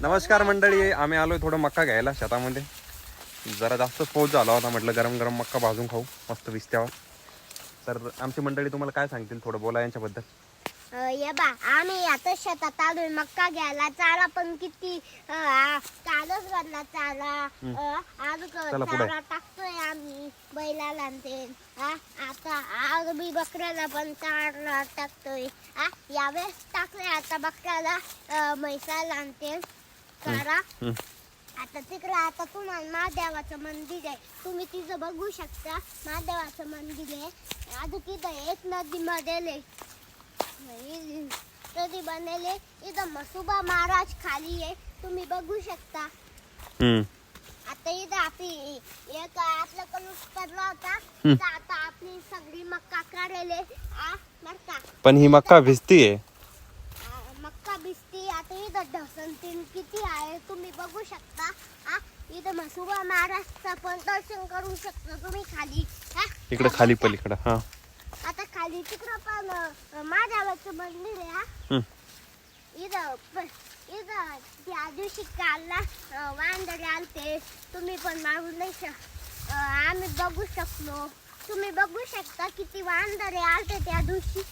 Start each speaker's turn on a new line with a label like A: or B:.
A: नमस्कार मंडळी, आम्ही आलोय थोडं मक्का घ्यायला शेतामध्ये. जरा जास्तच पाऊस झाला होता, म्हटलं गरम गरम मक्का भाजून खाऊ मस्त विस्त्यावर. तर आमची मंडळी तुम्हाला काय सांगतील, थोडं बोला यांच्याबद्दल.
B: ये बा आम्ही आता शेतात आलोय मक्का घ्यायला. चारा पण किती कालच भरला चारा. आज चारा टाकतोय आम्ही बैलाला ते. आता आज मी बकऱ्याला पण चारा टाकतोय. यावेळेस टाकले आता बकऱ्याला म्हैसाला आणते चारा. आता तिकडे आता तुम्हाला महादेवाचं मंदिर आहे, तुम्ही तिथं बघू शकता. महादेवाचं मंदिर आहे. अजून तिथं एक नदी मध्ये नदी बनले. इथं मसुबा महाराज खाली आहे, तुम्ही बघू शकता. आता इथं आपली एक आपला कलुस पडला होता. आता आपली सगळी मक्का काढले बर का.
A: पण ही मक्का भिजतीये.
B: मक्का भिजती. आता इथं ढसन तीन किती आहे तुम्ही बघू शकता. इथं मसुबा महाराजचं पण दर्शन करू शकता तुम्ही खाली.
A: इकडे खाली पलीकडे. हा
B: आता खाली तिकडं पण महादेवाचं मंदिर आहे. इथं त्या दिवशी कालला वांदरे आलते, तुम्ही पण मागू नाही आम्ही बघू शकलो. तुम्ही बघू शकता किती वांदरे आलते त्या दिवशी.